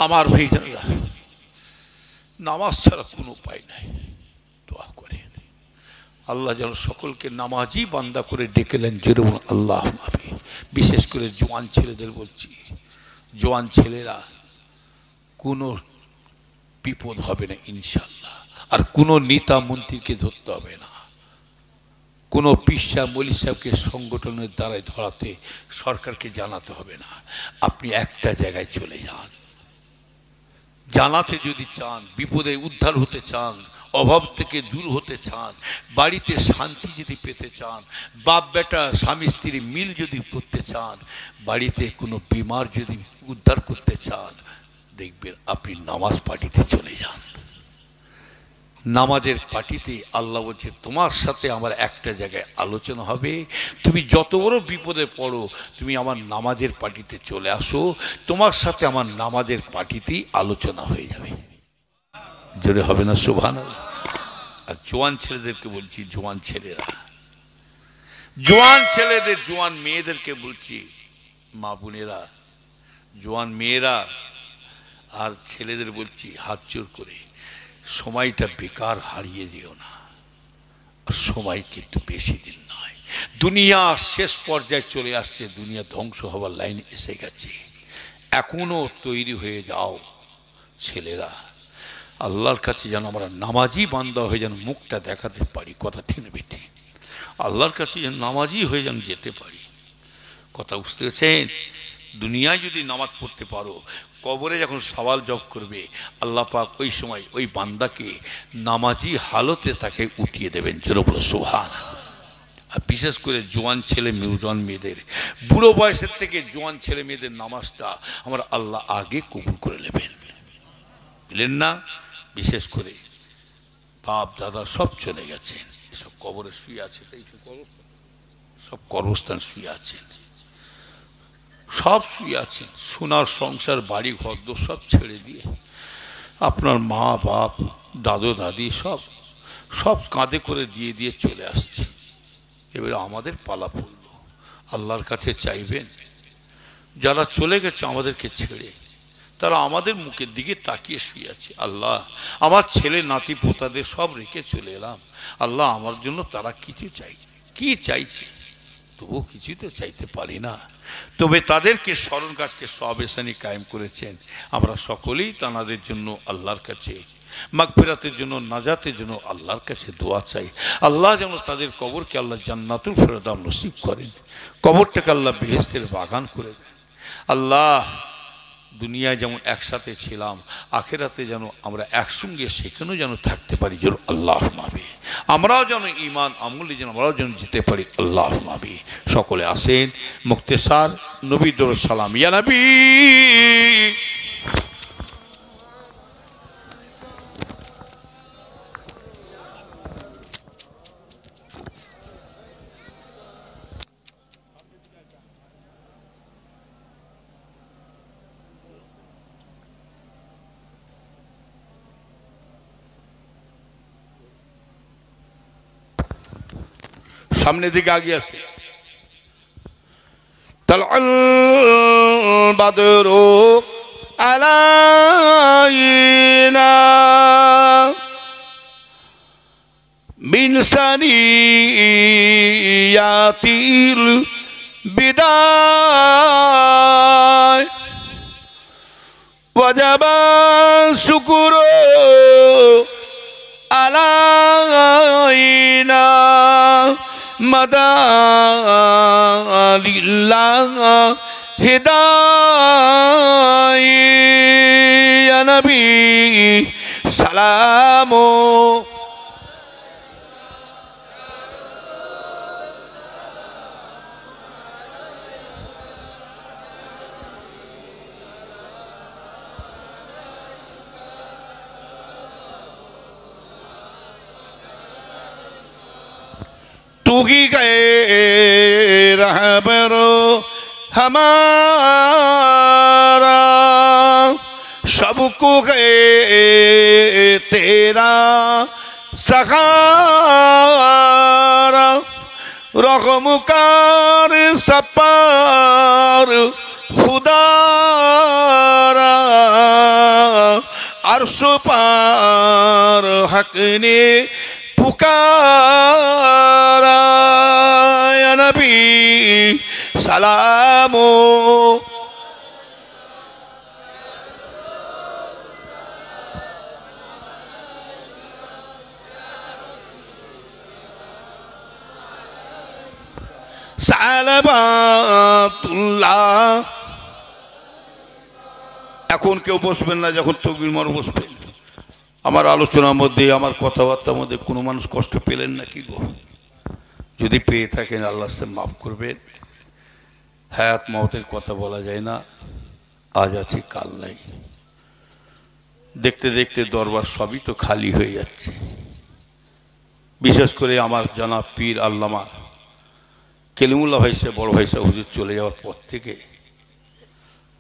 আমার ভাইজানরা, নামাজ ছাড়া কোনো উপায় নাই। দোয়া করে আল্লাহ যেন সকলকে নামাজি বান্দা করে ডেকেলেন। যেরকম আল্লাহ ভাবে, বিশেষ করে জোয়ান ছেলেদের বলছি, জোয়ান ছেলেরা কোনো বিপদ হবে না ইনশাআল্লাহ। আর কোনো নেতা মন্ত্রীকে ধরতে হবে না, কোনো পিসা মলি সাহেবকে সংগঠনের দ্বারাই ধরাতে সরকারকে জানাতে হবে না। আপনি একটা জায়গায় চলে যান, জানাতে যদি চান, বিপদে উদ্ধার হতে চান, অভাব থেকে দূর হতে চান, বাড়িতে শান্তি যদি পেতে চান, বাপ বেটা স্বামী স্ত্রী মিল যদি করতে চান, বাড়িতে কোনো বিমার যদি উদ্ধার করতে চান, দেখবেন আপনি নামাজ পার্টিতে চলে যান। নামাজের পার্টিতে আল্লাহ বলছে তোমার সাথে আমার একটা জায়গায় আলোচনা হবে। তুমি যত বড় বিপদে পড়ো, তুমি আমার নামাজের পার্টিতে চলে আসো, তোমার সাথে আমার নামাজের পার্টিতেই আলোচনা হয়ে যাবে। জোরে হবে না সুবহানাল্লাহ? আর জোয়ান ছেলেদেরকে বলছি, জোয়ান ছেলেরা, জোয়ান ছেলেদের, জোয়ান মেয়েদেরকে বলছি, মা বোনেরা, জোয়ান মেয়েরা আর ছেলেদের বলছি, হাত জোর করে সময়টা বেকার হারিয়ে দিও না। সময় কিন্তু বেশি দিন নয়, দুনিয়া শেষ পর্যায়ে চলে আসছে, দুনিয়া ধ্বংস হওয়ার লাইনে এসে গেছে। এখনো তৈরি হয়ে যাও ছেলেরা, আল্লাহর কাছে যেন আমরা নামাজি বান্দা হয়ে যেন মুখটা দেখাতে পারি। কথা ঠিক না বেটি? আল্লাহর কাছে যেন নামাজি হয়ে যেন যেতে পারি। কথা বুঝতে পেরেছেন? দুনিয়ায় যদি নামাজ পড়তে পারো, কবরে যখন সওয়াল জব করবে আল্লাহ পাক ওই সময় ওই বান্দাকে নামাজি হালতে তাকে উঠিয়ে দেবেন। জোরে বলো সুবহানাল্লাহ। আর বিশেষ করে জোয়ান ছেলে জোয়ান মেয়েদের, বুড়ো বয়সের থেকে জোয়ান ছেলে মেয়েদের নামাজটা আমরা আল্লাহ আগে কবুল করে নেবেন, বুঝলেন না? বিশেষ করে বাপ দাদা সব চলে গেছেন, সব কবরে শুয়ে আছে, সব কবরস্থান শুয়ে আছেন, সব শুয়ে আছেন, সোনার সংসার বাড়ি ঘর সব ছেড়ে দিয়ে আপনার মা বাপ দাদু দাদি সব সব কাঁধে করে দিয়ে দিয়ে চলে আসছে। এবারে আমাদের পালা পড়ল। আল্লাহর কাছে চাইবেন, যারা চলে গেছে আমাদেরকে ছেড়ে, তারা আমাদের মুখের দিকে তাকিয়ে শুয়ে আছে। আল্লাহ, আমার ছেলে নাতি পোতাদের সব রেখে চলে এলাম, আল্লাহ আমার জন্য তারা কিছু চাইছে, কি চাইছে? তবুও কিছুই তো চাইতে পারি না। তবে তাদেরকে স্মরণ কাজকে সবেসানি কায়েম করেছেন। আমরা সকলেই তাদের জন্য আল্লাহর কাছে মাগফিরাতের জন্য, নাজাতের জন্য আল্লাহর কাছে দোয়া চাই। আল্লাহ যেন তাদের কবরকে আল্লাহ জান্নাতুল ফেরদাউস নসিব করেন, কবরটাকে আল্লাহ বেহেশতের বাগান করে দেন। আল্লাহ, দুনিয়ায় যেমন একসাথে ছিলাম, আখেরাতে যেন আমরা একসঙ্গে সেখানেও যেন থাকতে পারি। যেন আল্লাহ মাবি, আমরাও যেন ঈমান আমলে যেন আমরাও যেন যেতে পারি। আল্লাহ মাবি। সকলে আসেন মুক্তেসার নবী দরুদ সালাম। ইয়া নবী সামনে দিকে আগে আছে। তালাল বাদরু আলাইনা মিন সানিয়াতিল বিদায় ওয়াজাবা শুকরু আলাইনা মাদা লিল্লাহ হিদায়। ইয়া নবী সালামু तू ही गए रहबरो हमारा, सबको गए तेरा सहारा, रहमुकार सपार खुदारा। अर्श पार हक ने पुकारा या नबी सलामो সালাবাতুল্লাহ। এখন কেউ বসবেন না, যখন তকবীর মার বসবেন। আমার আলোচনার মধ্যে, আমার কথাবার্তার মধ্যে কোনো মানুষ কষ্ট পেলেন না কি গো? যদি পেয়ে থাকেন আল্লাহ মাফ করবেন। হায়াত মওতের কথা বলা যায় না, আজ আছে কাল নাই। দেখতে দেখতে দরবার সবই তো খালি হয়ে যাচ্ছে। বিশেষ করে আমার জনাব পীর আল্লামা কেলিমুল্লাহ ভাই সাহেব, বড় ভাই সাহেব হুজুর চলে যাওয়ার পর থেকে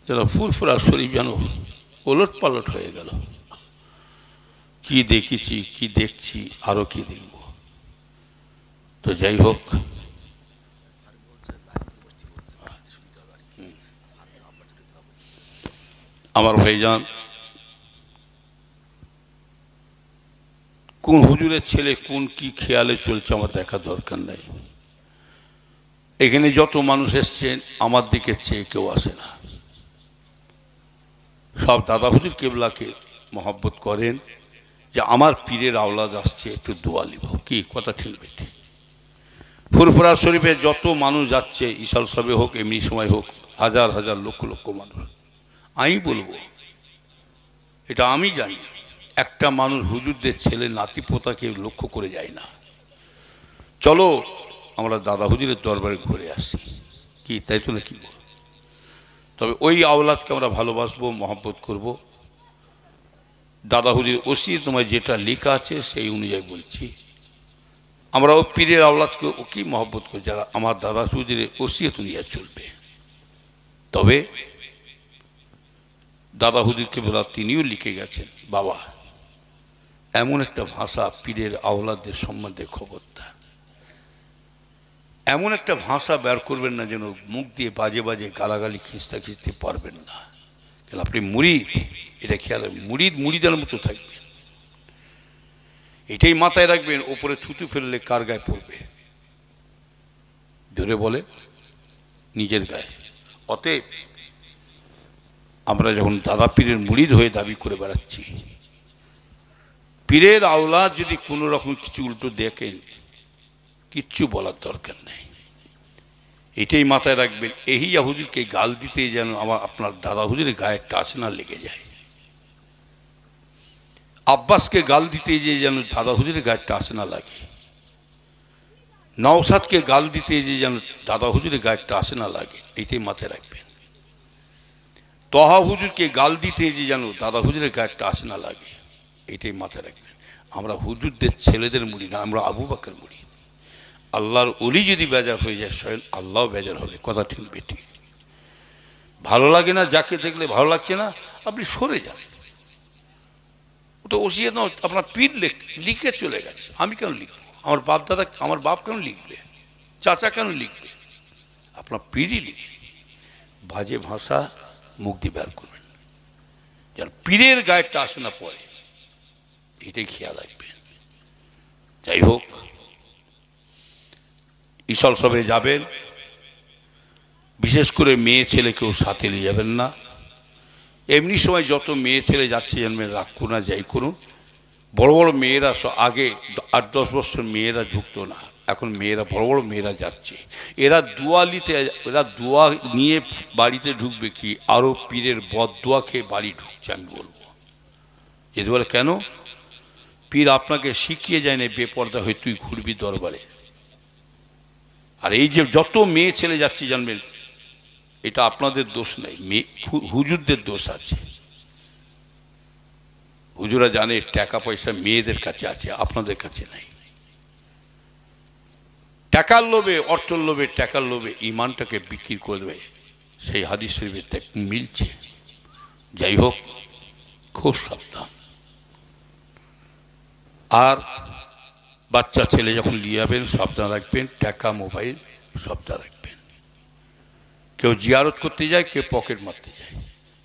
যেন ফুরফুরা শরীফ যেন ওলট পালট হয়ে গেল। কি দেখেছি, কি দেখছি, আরো কি দেখব। তো যাই হোক, আমার ভাইজান কোন হুজুরের ছেলে কোন কি খেয়ালে চলছে আমার দেখা দরকার নাই। এখানে যত মানুষ এসছেন আমার দিকে চেয়ে কেউ আসে না, সব দাদা হুজুর কেবলাকে মহব্বত করেন যে আমার পীরের আওলাদ আসছে, একটু দোয়া লিব। কি কথা ঠিক বেটি? ফুরফুরা শরীফে যত মানুষ যাচ্ছে, ইশাল সবে হোক এমনি সময় হোক, হাজার হাজার লক্ষ লক্ষ মানুষ। আমি বলবো, এটা আমি জানি, একটা মানুষ হুজুরদের ছেলে নাতি পোতাকে লক্ষ্য করে যায় না। চলো আমরা দাদা হুজুরের দরবারে ঘুরে আসি, কি তাই তো নাকি? তবে ওই আওলাদকে আমরা ভালোবাসবো, মহব্বত করব। দাদা হুজুর ওসিয়ত তোমায় যেটা লেখা আছে সেই অনুযায়ী বলছি। আমরা ও পীরের আওলাদকে ও কি মহব্বত করি যারা আমার দাদা হুজুরের ওসিয়ত অনুযায়ী চলবে। তবে দাদা হুজুরকে বলা তিনিও লিখে গেছেন, বাবা এমন একটা ভাষা পীরের আওলাদদের সম্বন্ধে খবরদার, এমন একটা ভাষা বের করবেন না যেন মুখ দিয়ে বাজে বাজে গালাগালি খিস্তা খিস্তি পারবেন না। কেন আপনি মুরিদ, এটা খেয়াল, মুরিদ মুরিদের মতো থাকবেন, এটাই মাথায় রাখবেন। ওপরে থুতু ফেললে কার গায়ে পড়বে? ধরে বলে নিজের গায়ে। অতএব আমরা যখন দাদা পীরের মুরিদ হয়ে দাবি করে বেড়াচ্ছি, পীরের আওলাদ যদি কোনো রকম কিছু উল্টো দেখেন, কিচ্ছু বলার দরকার নেই, এটাই মাথায় রাখবেন। এহিয়া হুজুরকে গাল দিতে যেন আপনার দাদা হুজুরের গায়ে টাচ না লেগে যায়। আব্বাসকে গাল দিতে যে যেন দাদা হুজুরের গায়ে টাচ না লাগে। নওশাদকে গাল দিতে যে যেন দাদা হুজুরের গায়ে টাচ না লাগে, এটাই মাথায় রাখবেন। তহা হুজুরকে গাল দিতে যে যেন দাদা হুজুরের গায়ে টাচ না লাগে, এটাই মাথায় রাখবেন। আমরা হুজুরদের ছেলেদের মুড়ি না, আমরা আবু বকর মুড়ি। আল্লাহর ওলি যদি বেজার হয়ে যায়, স্বয়ং আল্লাহ বেজার হবে। কথা ঠিক বেটি? ভালো লাগে না, যাকে দেখলে ভালো লাগছে না, আপনি সরে যান। ওটা ওসিয়ত নয়, আপনার পীর লিখে চলে গেছে। আমি কেন লিখবো? আমার বাপ দাদা, আমার বাপ কেন লিখবে? চাচা কেন লিখবে? আপনার পীরই লিখবে। বাজে ভাষা মুখ দিয়ে বের করবেন, যেন পীরের গায়ে টাচ না পড়ে, এটাই খেয়াল রাখবেন। যাই হোক, ইশাল সবে যাবেন, বিশেষ করে মেয়ে ছেলে কেউ সাথে নিয়ে যাবেন না। এমনি সময় যত মেয়ে ছেলে যাচ্ছে জানবেন, রাগ করুন না, যাই করুন। বড় বড় মেয়েরা, আগে 8-10 বছর মেয়েরা ঢুকতো না, এখন মেয়েরা, বড় বড় মেয়েরা যাচ্ছে। এরা দোয়া নিতে, এরা দোয়া নিয়ে বাড়িতে ঢুকবে কি, আরও পীরের বদদোয়া খেয়ে বাড়ি ঢুকছে। আমি বলবো, যদি বলে কেন? পীর আপনাকে শিখিয়ে যায় না বেপর্দা হয়ে তুই ঘুরবি দরবারে। আর এই যে যত মেয়ে ছেলে যাচ্ছে জানবেন, এটা আপনাদের দোষ নেই, হুজুরদের দোষ আছে। হুজুরা জানে টাকা পয়সা মেয়েদের কাছে আছে, আপনাদের কাছে নাই। টাকার লোভে, অর্থের লোভে, টাকার লোভে ইমানটাকে বিক্রি করবে, সেই হাদিস শরীফে মিলছে। যাই হোক, খুব সাবধান। আর বাচ্চা ছেলে যখন নিয়ে যাবেন, সাবধান রাখবেন, টাকা মোবাইল সাবধান রাখবেন। কেউ জিয়ারত করতে যায়, কেউ পকেট মারতে যায়।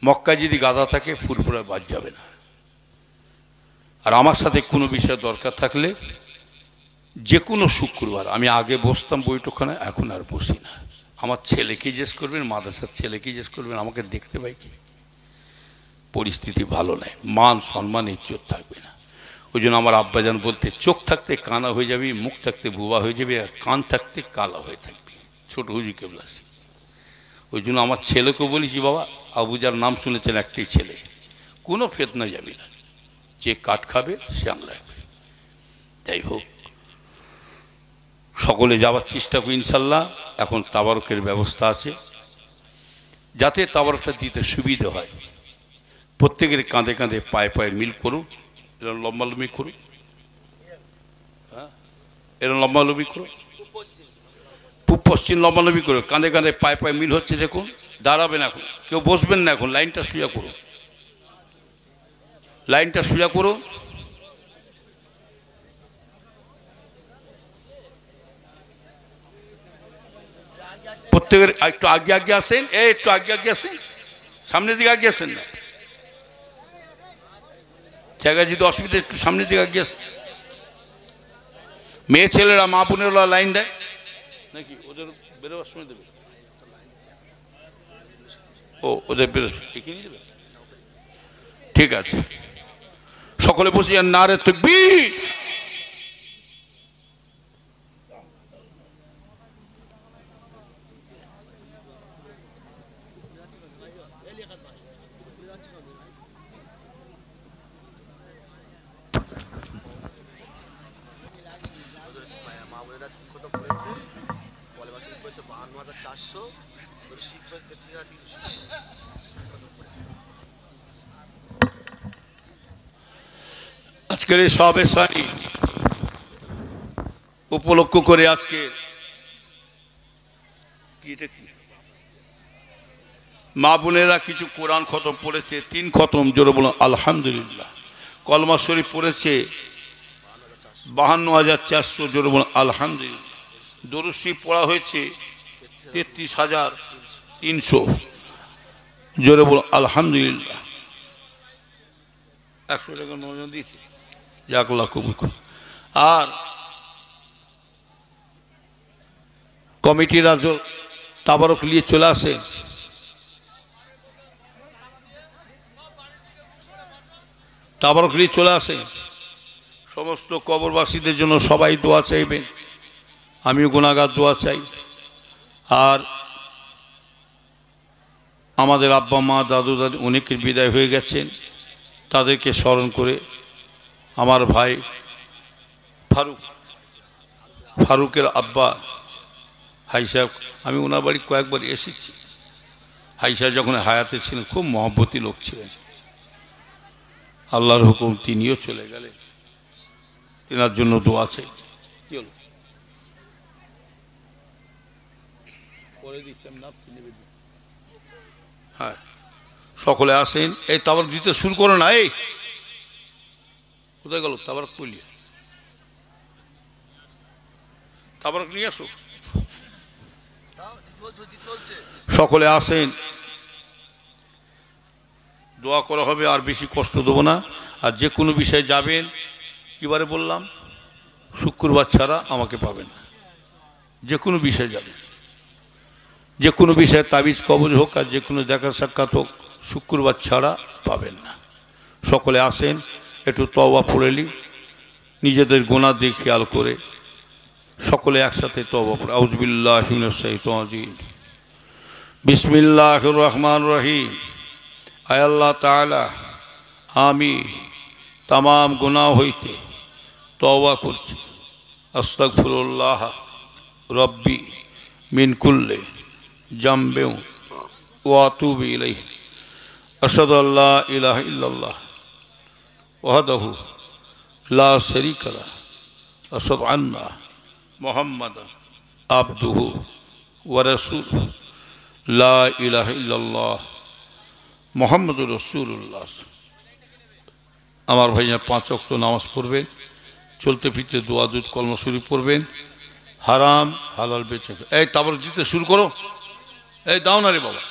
মক্কায় যদি গাদা থাকে ফুরফুরা বাদ যাবে না। আর আমার সাথে কোনো বিষয় দরকার থাকলে যে কোনো শুক্রবার, আমি আগে বসতাম বৈঠকখানায়, এখন আর বসি না। আমার ছেলেকে জিজ্ঞেস করবেন, মাদ্রাসার ছেলেকে জিজ্ঞেস করবেন, আমাকে দেখতে পাই কি? পরিস্থিতি ভালো নয়, মান সম্মান ইজ্জত থাকবে না। ওই জন্য আমার আব্বাজান বলতে, চোখ থাকতে কানা হয়ে যাবি, মুখ থাকতে বুবা হয়ে যাবে, আর কান থাকতে কালা হয়ে থাকবি। ছোট হুজুর কেবলা। ওই জন্য আমার ছেলেকেও বলেছি, বাবা আবুজার নাম শুনেছেন, একটাই ছেলে, কোনো ফেতনা যাবি না, যে কাঠ খাবে সে আমরা। যাই হোক, সকলে যাওয়ার চেষ্টা করি ইনশাল্লাহ। এখন তাবারকের ব্যবস্থা আছে, যাতে তাবারকটা দিতে সুবিধে হয়। প্রত্যেকের কাঁধে কাঁধে পায়ে পায়ে মিল করুন, এরকম লম্বালম্বি করুন, হ্যাঁ এরকম লম্বালম্বি করুন, পূব পশ্চিম লম্বালম্বি করুন, কাঁধে কাঁধে পায়ে পায়ে মিল হচ্ছে। দেখুন, দাঁড়াবেন এখন, কেউ বসবেন না এখন, লাইনটা সোজা করুন, লাইনটা সোজা করুন। প্রত্যেকের একটু আগে আগে আসেন, একটু আগে আগে আসেন, সামনের দিকে আগে আসেন না, জায়গা যদি অসুবিধা, একটু সামনের দিকে আগে আসেন। মেয়ে ছেলেরা, মা বোনেরা লাইন দেয় নাকি? ওদের বেরোবার সময় দেবে? ও ওদের বেরোবে, ঠিক আছে। সকলে বসে যান, নারে তাকবীর। আজকের এই সবে সানি উপলক্ষ করে আজকে মা বোনেরা কিছু কোরআন খতম পড়েছে, 3 খতম, জোরে বলুন আলহামদুলিল্লাহ। কলমা শরীফ পড়েছে 52,400, জোরে বলুন আলহামদুলিল্লাহ। দরুদ শরীফ পড়া হয়েছে 33,300, জোরে বলুন আলহামদুলিল্লাহ। 100 টাকা নজর দিয়েছে, জাযাকাল্লাহ কবুল করুন। আর কমিটিরা তাবারক নিয়ে চলে আসে, তাবারক নিয়ে চলে আসে। সমস্ত কবরবাসীদের জন্য সবাই দোয়া চাইবেন, আমিও গুনাহগার, দোয়া চাই। আর আমাদের আব্বা মা দাদু দাদি অনেকের বিদায় হয়ে গেছেন, তাদেরকে স্মরণ করে আমার ভাই ফারুকের আব্বা হাই সাহেব, আমি ওনার বাড়ি কয়েকবার এসেছি। হাই সাহেব যখন হায়াতে ছিলেন খুব মহব্বতী লোক ছিলেন। আল্লাহর হুকুম তিনিও চলে গেলেন, তেনার জন্য দোয়া চাই। হ্যাঁ, সকলে আসেন। এই তাবারক দিতে শুরু করো না। এই কোথায় গেল তাবারক? কইলি তাবারক নিয়ে আসো, সকলে আসেন, দোয়া করা হবে। আর বেশি কষ্ট দেবো না। আর যে কোনো বিষয়ে যাবেন, কিবারে বললাম, শুক্রবার ছাড়া আমাকে পাবেন না। যে কোনো বিষয়ে যাবেন, যে কোনো বিষয়ে তাবিজ কবজ হোক আর যে কোনো দেখা সাক্ষাৎ হোক, শুক্রবার ছাড়া পাবেন না। সকলে আসেন, একটু তওবা পড়ে নি, নিজেদের গুনাহ দিয়ে খেয়াল করে সকলে একসাথে তওবা পড়ে। আউযু বিল্লাহি মিনাশ শাইতানির রাজিম, বিসমিল্লাহির রহমানির রহিম। আয় আল্লাহ তাআলা, আমি तमाम गुनाह হইতে তওবা করছি। আস্তাগফিরুল্লাহ রব্বি মিন কুল্লি জামবিন ওয়া আতুবু ইলাইহি। আশহাদু আল্লা ইলাহা ইল্লাল্লাহ ওয়াহদাহু লা শারীকা লাহু আশহাদু আন্না মুহাম্মাদান আবদুহু ওয়া রাসূলুহু লা ইলাহা ইল্লাল্লাহ মুহাম্মাদুর রাসূলুল্লাহ। আমার ভাইয়া 5 ওয়াক্ত নামাজ পড়বেন, চলতে ফিরতে দোয়া দুধ কলমা শরীফ পড়বেন, হারাম হালাল বেঁচে। এই তাবারক দিতে শুরু করো, এই দাও না রে বাবা।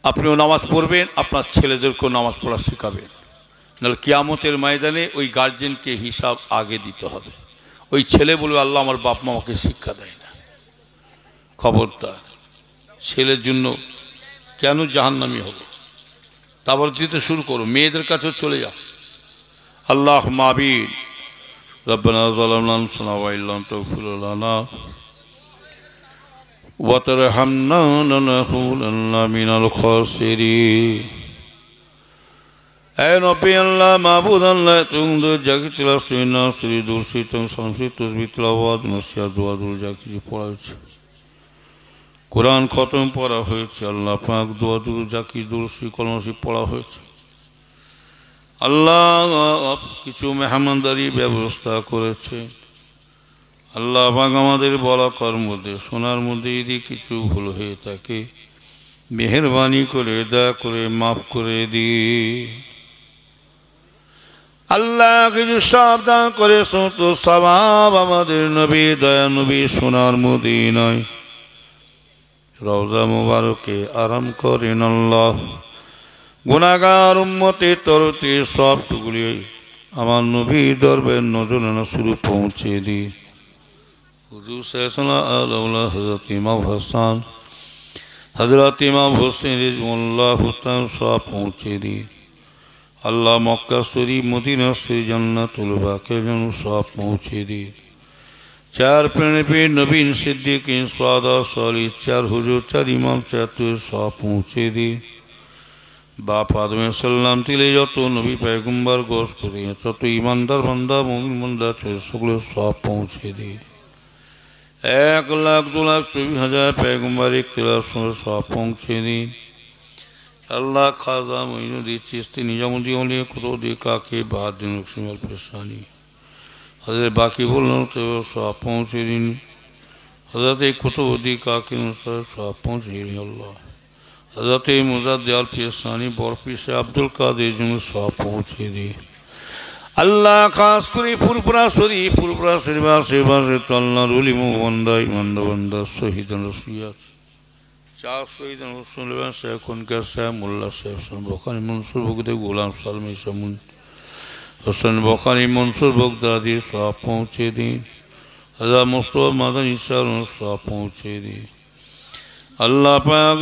আপনিও নামাজ পড়বেন, আপনার ছেলেদেরকেও নামাজ পড়া শেখাবেন। নাহলে কিয়ামতের ময়দানে ওই গার্জেনকে হিসাব আগে দিতে হবে। ওই ছেলে বলবে আল্লাহ আমার বাপ মা আমাকে শিক্ষা দেয় না। খবরদার, ছেলের জন্য কেন জাহান্নামী হলো? তারপর দিতে শুরু করো, মেয়েদের কাছেও চলে যাও। আল্লাহ মাবিন রব্বানা যালামনা আনফুসানা ওয়া ইল্লাম তাগফির লানা ওয়া তারহামনা লানাকুনান্না মিনাল খাসিরিন। এ নবী আল্লাহ মাবুদ আল্লাহ তুমি জাকিতুল সুন্নাহ সুরিদুল সিতম শামসি তাসবিহ তিলাওয়াত নসিহত দুআদুল জাকির পড়া হয়েছে, কোরআন খতম পড়া হয়েছে, আল্লাহ পাক দুআদুল জাকির দুরুসি কলমসি পড়া হয়েছে। আল্লাহ কিছু মেহমানদারি ব্যবস্থা করেছে। আল্লাহ পাক আমাদের বলা কর্মদের শোনার মধ্যে যদি কিছু ভুল হয়ে থাকে মেহেরবানি করে দয়া করে মাফ করে দি। আল্লাহ কিছু সাবধান করে সমস্ত সওয়াব আমাদের নবী দয়া নবী সোনার মদিনায় রওজা মুবারকে আরাম করেন। আল্লাহ গুনাহগার উম্মতের তরফে সবটুকুলি আমার নবী দরবারে নজরানা শুরু পৌঁছে দি। হুজুর সাল্লাল্লাহু আলাইহি হযরত ইমাম হাসান হযরত ইমাম হোসেন রাদিয়াল্লাহু তাআলা সব পৌঁছে দি। আল্লাহ মক্কা শরীফ মদিনা শরীফ জান্নাতুল বাকি যেন সব পৌঁছে দি। চার প্রেমে নবীন সিদ্দিকিন সাদা সালিহ চার হুজুর চার ইমাম চার সব পৌঁছে দি। বাপ আদম সাল্লাম তিলে যত নবী পয়গম্বর গোস করে তত ইমানদার বান্দা মুমিন বান্দা সকলে সব পৌঁছে দি। 1,02,24,000 পয়গম্বর ইখতিলাফ সব পৌঁছে দি। আল্লাহ খাজা মঈনুদ্দিন চিশতি নিজামুদ্দিন ওলিয়া কুতুবুদ্দিন কাকে বাহাউদ্দিন নকশবন্দি পেশানি হযরত বাকি বললেন তো সব পৌঁছে দিন। হযরত কুতুবুদ্দিন কাকে সব পৌঁছে দিন। আল্লাহ হযরত মুজাদ্দিদ পেশানি বরপিসে আব্দুল কাদের জন্য সব পৌঁছে দি। আল্লাহ খাস করে ফুরফুরা শরীফ বাসে আল্লাহর ওলি মুবান্দা ইমানদার বান্দা শহীদ রসিয়াত চার শহীদ মুসলমান শেখ খনকার সাহেব মোল্লা সাহেব বখানি মনসুর বগদাদি গোলাম সালমি সামুন হোসেন বখানি মনসুর বগদাদি সব পৌঁছে দিন। হযরত মুস্তাফা মাদানী সাহেব সব পৌঁছে দিন। আল্লাহ পাক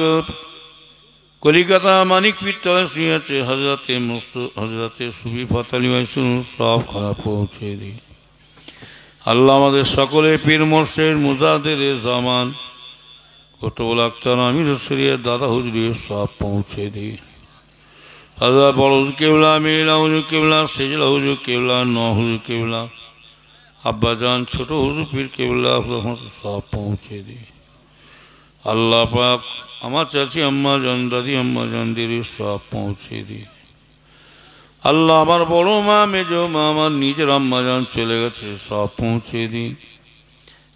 কলিকাতা মানিক বিদ্যালয় আছে হযরতে সুফি ফাতালি মাইসুন সব খারাপ পৌঁছে দি। আল্লাহ আমাদের সকলে পীর মুর্শিদ মুজাদ্দিদ জামান কুতুবুল আখতার আমির শরীয়ত দাদা হুজুর সব পৌঁছে দি। হযরত বড় হুজুর কেবলা মিলা হুজুর কেবলা সেজলা হুজুর কেবলা ন হুজুর কেবলা আব্বাজান ছোট হুজুর পীর কেবলা সব পৌঁছে দি। আল্লাহ পাক আমার চাচি আম্মা জান দাদি আম্মা জানদের সব পৌঁছে দি। আল্লাহ আমার বড় মা মেজ মা আমার নিজের আম্মা জান চলে গেছে সব পৌঁছে দিন।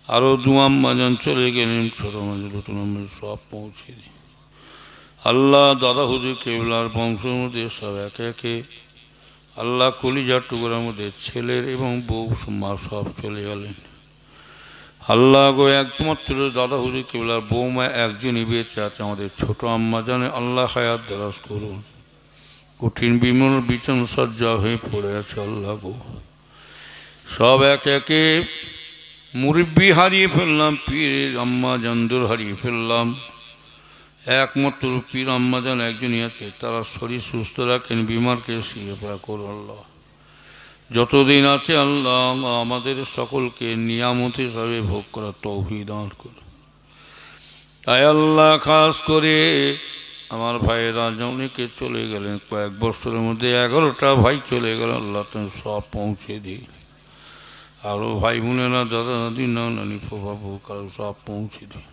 আরও দু আম্মা জান চলে গেলেন ছোট মাঝে নতুন সব পৌঁছে দিন। আল্লাহ দাদা হুজুর কেবলার বংশের মধ্যে সব একে একে আল্লাহ কলিজার টুকরার মধ্যে ছেলের এবং বউ মা সব চলে গেলেন। আল্লাহ গো একমাত্র দাদা হুজুর কেবলার বৌমা একজনই বেঁচে আছে আমাদের ছোট আম্মা জানে আল্লাহ হায়াত দারাজ করুন। কঠিন বিমল বিছন সজ্জা হয়ে পড়ে আছে। আল্লাহ গো সব এক একে মুরব্বি হারিয়ে ফেললাম, পীর আম্মা জানদের হারিয়ে ফেললাম। একমাত্র পীর আম্মা জান একজনই আছে, তারা শরীর সুস্থ রাখেন, বিমারকে শিফা করুন। আল্লাহ যতদিন আছে আল্লাহ আমাদের সকলকে নিয়ামত হিসাবে ভোগ করার তৌফিক দান করুন। তাই আল্লাহ খাস করে আমার ভাইয়েরা অনেকে চলে গেলেন, কয়েক বছরের মধ্যে 11টা ভাই চলে গেল। আল্লাহ তুমি সব পৌঁছে দিই। আরও ভাই বোনেরা দাদা দাদি নানি বাবু কারো সব পৌঁছে দিই।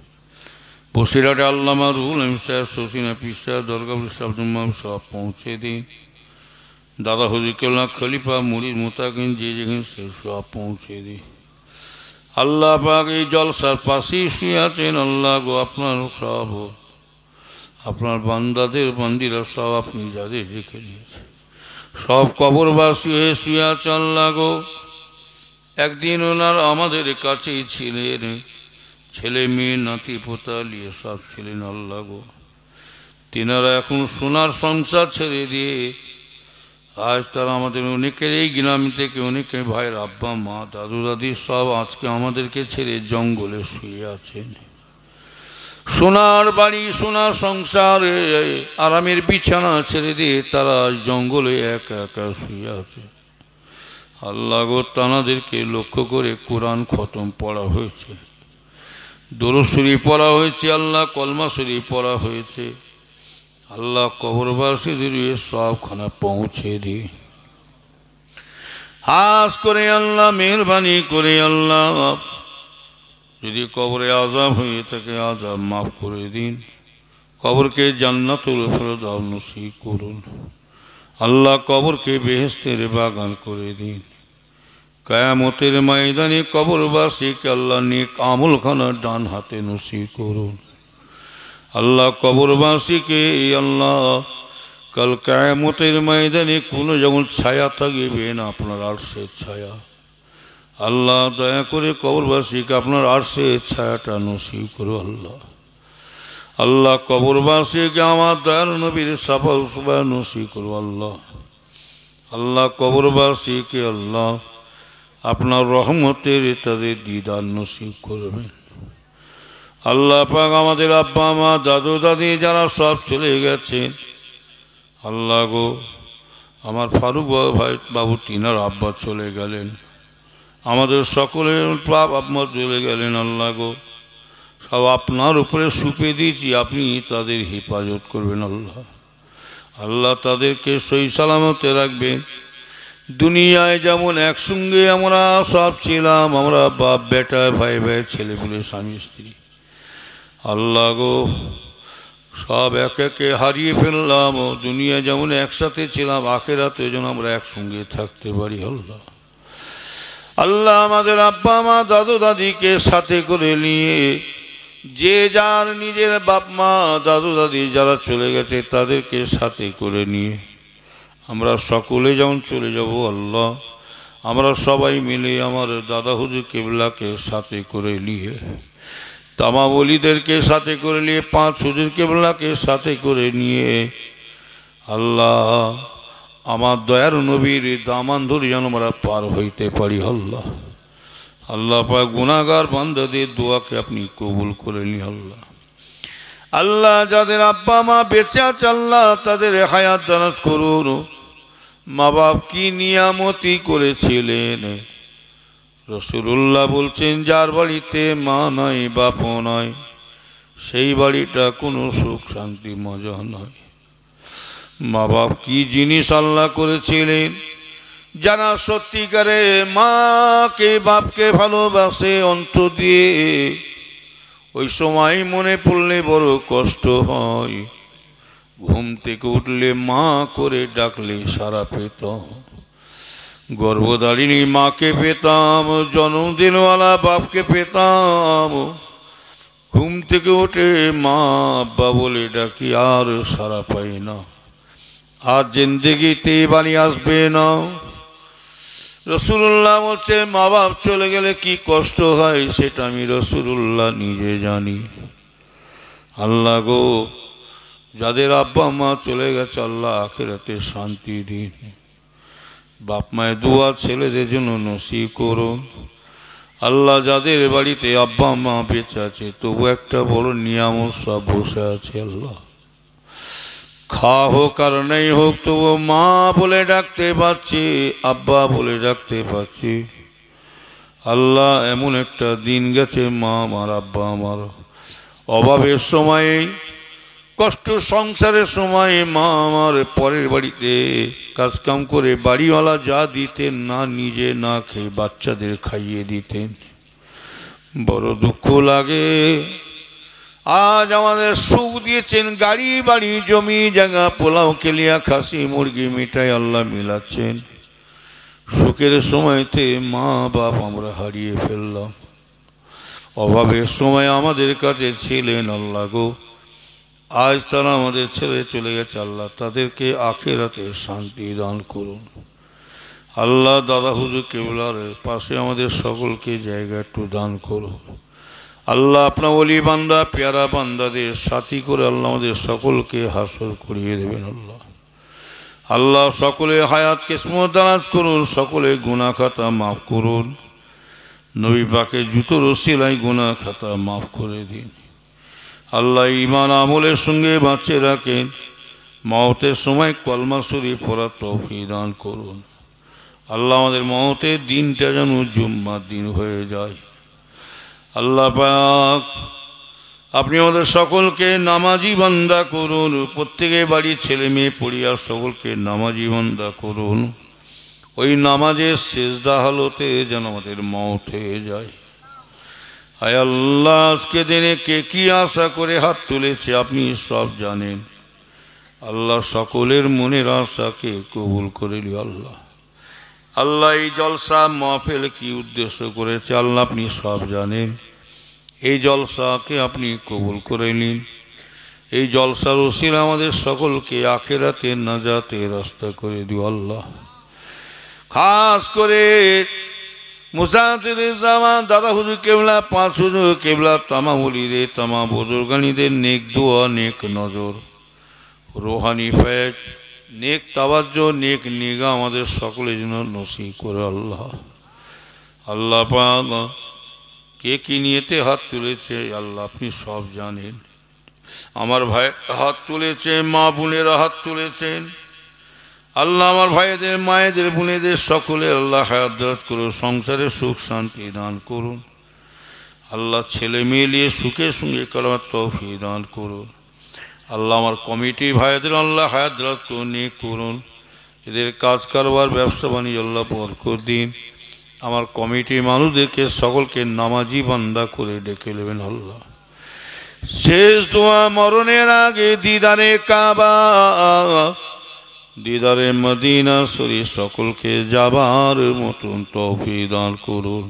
বসিরহাটে আল্লামা রুহুল আমিন সাহেব শশীনা পিসা দরগাপুর সাবজুম্মা সব পৌঁছে দিই। দাদা হুজুর কেবলা খলিফা মুরিদ মুতাকিন যে যেখানে সে সব পৌঁছে দিই। আল্লাহ পাক এই জলসার পাশেই শুয়ে আছেন। আল্লাহ গো আপনার সব আপনার বান্দাদের বান্দিরা সব আপনি যাদের রেখে দিয়েছে সব কবরবাসী হয়ে শুয়ে আছে। আল্লাহ গো একদিন ওনার আমাদের কাছেই ছিলেন, ছেলে মেয়ে নাতি পোতা নিয়ে সব ছিলেন। আল্লাহ গো তিনারা এখন সোনার সংসার ছেড়ে দিয়ে আজ তারা আমাদের অনেকের এই গ্রাম থেকে অনেকে ভাইয়ের আব্বা মা দাদু দাদি সব আজকে আমাদেরকে ছেড়ে জঙ্গলে শুয়ে আছেন। সোনার বাড়ি সোনার সংসারে আরামের বিছানা ছেড়ে দিয়ে তারা জঙ্গলে একা একা শুয়ে আছে। আল্লাহ গো, তানাদেরকে লক্ষ্য করে কোরআন খতম পড়া হয়েছে, দরুদ শরীফ পড়া হয়েছে, আল্লাহ কলমা শরীফ পড়া হয়েছে। আল্লাহ কবরবাসীদের সবখানা পৌঁছে দি। হাস করে আল্লাহ মেহরবানি করে আল্লাহ যদি কবরে আযাব হয়ে থাকে আযাব মাফ করে দিন, কবরকে জান্নাতুল ফেরদাউস নসিব করুন। আল্লাহ কবরকে বেহেশতের বাগান করে দিন। কিয়ামতের ময়দানে কবরবাসীকে আল্লাহ নেক আমলখানা ডান হাতে নসিব করুন। আল্লাহ কবরবাসীকে আল্লাহ কাল কিয়ামতের ময়দানে কোনো যেমন ছায়া থাকবে না, আপনার আরশের ছায়া। আল্লাহ দয়া করে কবরবাসীকে আপনার আরশের ছায়াটা নসিব করো। আল্লাহ আল্লাহ কবরবাসীকে আমার দয়ার নবীর সাফা উসবা নসিব করো। আল্লাহ আল্লাহ কবরবাসীকে আল্লাহ আপনার রহমতের তাদের দিদার নসিব করবেন। আল্লাহ পাক আমাদের আব্বা মা দাদু দাদি যারা সব চলে গেছেন, আল্লাহ গো আমার ফারুক ভাই বাবু তিনার আব্বা চলে গেলেন, আমাদের সকলের বাপ আব্বা চলে গেলেন। আল্লাহ গো সব আপনার উপরে সুপে দিয়েছি, আপনি তাদের হেফাজত করবেন। আল্লাহ আল্লাহ তাদেরকে সহি সালামতে রাখবেন। দুনিয়ায় যেমন একসঙ্গে আমরা সব ছিলাম, আমরা বাপ বেটা ভাই ভাই ছেলে বলে স্বামী স্ত্রী, আল্লাহ গো সব একে একে হারিয়ে ফেললাম। দুনিয়া যেমন একসাথে ছিলাম, আখেরাতে যেন আমরা একসঙ্গে থাকতে পারি। আল্লাহ আল্লাহ আমাদের আব্বা মা দাদু দাদিকে সাথে করে নিয়ে যে যার নিজের বাপ মা দাদু দাদি যারা চলে গেছে তাদেরকে সাথে করে নিয়ে আমরা সকলে যেমন চলে যাব। আল্লাহ আমরা সবাই মিলে আমার দাদা হুজুর কেবলাকে সাথে করে নিয়ে, তামাম ওলিদেরকে সাথে করে নিয়ে, 5 হুজুর কেবলাকে সাথে করে নিয়ে আল্লাহ আমার দয়ার নবীর দামান ধরে যেন আমরা পার হইতে পারি। আল্লাহ আল্লাহ পাক গুনাহগার বান্দাদের দোয়াকে আপনি কবুল করে নিন। আল্লাহ আল্লাহ যাদের আব্বা মা বেঁচে আছে আল্লাহ তাদের হায়াত দারাজ করুন। মা বাপ কি নিয়ামতি করেছিলেন, রাসূলুল্লাহ বলছেন যার বাড়িতে মা নাই বাপ নাই সেই বাড়িটা কোনো সুখ শান্তি মজা নয়। মা বাপ কি জিনিস আল্লাহ করেছিলেন, যারা সত্যিকারে মাকে বাপকে ভালোবাসে অন্তর দিয়ে, ওই সময় মনে পড়লে বড় কষ্ট হয়। ঘুম থেকে উঠলে মা করে ডাকলে সারা পেতাম, গর্ভধারিণী মাকে পেতাম, জন্মদিনওয়ালা বাপকে পেতাম। ঘুম থেকে উঠে মা আব্বা বলে ডাকি আর সারা পাই না, আর জিন্দেগিতে বাড়ি আসবে না। রাসূলুল্লাহ বলছে মা বাপ চলে গেলে কি কষ্ট হয় সেটা আমি রাসূলুল্লাহ নিজে জানি। আল্লাহ গো যাদের আব্বা মা চলে গেছে আল্লাহ আখিরাতে শান্তি দিন। বাপ মায়ের দোয়া ছেলেদের জন্য নসিব করুন। আল্লাহ যাদের বাড়িতে আব্বা মা বেঁচে আছে তবু একটা বড় নিয়ামত সব বসে আছে, আল্লাহ খাওয়া হোক আর নেই হোক তবু মা বলে ডাকতে পাচ্ছি, আব্বা বলে ডাকতে পাচ্ছি। আল্লাহ এমন একটা দিন গেছে মা আমার আব্বা আমার অভাবের সময়ে, কষ্ট সংসারের সময় মা আমার পরের বাড়িতে কাজকাম করে বাড়িওয়ালা যা দিতেন না নিজে না খেয়ে বাচ্চাদের খাইয়ে দিতেন। বড় দুঃখ লাগে। আজ আমাদের সুখ দিয়েছেন গাড়ি বাড়ি জমি জায়গা পোলাও কেলিয়া খাসি মুরগি মিঠাই আল্লাহ মিলাচ্ছেন। সুখের সময়তে মা বাপ আমরা হারিয়ে ফেললাম। অভাবের সময় আমাদের কাছে ছিলেন আল্লাহ গো, আজ তারা আমাদের ছেড়ে চলে গেছে আল্লাহ তাদেরকে আখিরাতে শান্তি দান করুন। আল্লাহ দাদা হুজুর কেবলার পাশে আমাদের সকলকে জায়গা একটু দান করুন। আল্লাহ আপনার ওলি বান্দা পেয়ারা বান্দাদের সাথী করে আল্লাহ আমাদের সকলকে হাসর করিয়ে দেবেন। আল্লাহ আল্লাহ সকলে হায়াত কিসমত দারাজ করুন, সকলে গুনাহ খাতা মাফ করুন, নবী পাকের জুতোর ওসিলায় গুনাহ খাতা মাফ করে দিন। আল্লাহ ঈমান আমলের সঙ্গে বাঁচিয়ে রাখেন, মওতের সময় কলমা শরীফ পড়ার তৌফিক দান করুন। আল্লাহ আমাদের মওতের দিনটা যেন জুম্মার দিন হয়ে যায়। আল্লাহ পাক আপনি আমাদের সকলকে নামাজি বান্দা করুন, প্রত্যেকের বাড়ির ছেলে মেয়ে পড়িয়া সকলকে নামাজি বান্দা করুন। ওই নামাজের সেজদা হালতে যেন আমাদের মওত হয়ে যায়। হায় আল্লাহ, আজকে দিনে কে কি আশা করে হাত তুলেছে আপনি সব জানেন। আল্লাহ সকলের মনের আশাকে কবুল করে নিও। আল্লাহ আল্লাহ এই জলসা মাহফিল কি উদ্দেশ্য করেছে আল্লাহ আপনি সব জানেন। এই জলসাকে আপনি কবুল করে নিন। এই জলসার ওসিলা আমাদের সকলকে আখিরাতে নাজাতের রাস্তা করে দিও। আল্লাহ খাস করে মুসাফিরের জামান দাদা হুজুর কেবলা, পাঁচ হুজুর কেবলা, তামাম ওলিদের, তামাম বুজুর্গানীদের নেক দোয়া, নেক নজর, রোহানি ফয়েজ, নেক তাওয়াজ্জু, নেক নিগাহ আমাদের সকলের জন্য নসিব করে। আল্লাহ আল্লাহ পাক কে কি নিয়েতে হাত তুলেছে আল্লাহ আপনি সব জানেন। আমার ভাই হাত তুলেছে, মা বোনেরা হাত তুলেছেন। আল্লাহ আমার ভাইদের, মায়েদের, বোনেদের সকলে আল্লাহ হায়াত দারাজ করুন, সংসারে সুখ শান্তি দান করুন। আল্লাহ ছেলে মেয়ে নিয়ে সুখের সঙ্গে করার তৌফিক দান করুন। আল্লাহ আমার কমিটি ভাইদের আল্লাহ হায়াত দারাজ করুন, নেক করুন। এদের কাজ কারবার ব্যবসা বাণিজ্য আল্লাহ বরকত দিন। আমার কমিটি মানুষদেরকে সকলকে নামাজি বান্দা করে ডেকে নেবেন। আল্লাহ শেষ দোয়া মরণের আগে দিদারে কাবা, দিদারে মদিনা শরীফ সকলকে যাবার মতন তৌফিক দান করুন।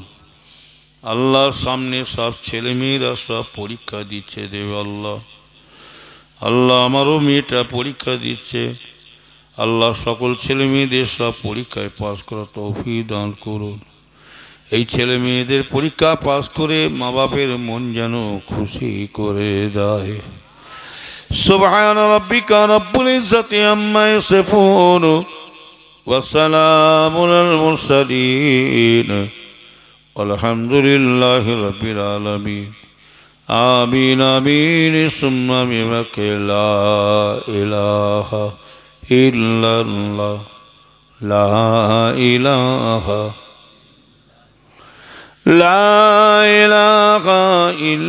আল্লাহর সামনে সব ছেলে মেয়েরা সব পরীক্ষা দিচ্ছে দেবে। আল্লাহ আল্লাহ আমারও মেয়েটা পরীক্ষা দিচ্ছে। আল্লাহ সকল ছেলে মেয়েদের সব পরীক্ষায় পাস করা তৌফিক দান করুন। এই ছেলে মেয়েদের পরীক্ষা পাস করে মা বাপের মন যেন খুশি করে দেয়। সুবহান রাব্বিকা রাব্বুল ইজ্জাতি আম্মা ইয়াসিফুন ওয়া সালামুন আলাল মুরসালিন আলহামদুলিল্লাহি রাব্বিল আলামিন। আমিন আমিন সুম্মা আমিন। লা ইলাহা ইল্লাল্লাহ, লা ইলাহা لا إله إلا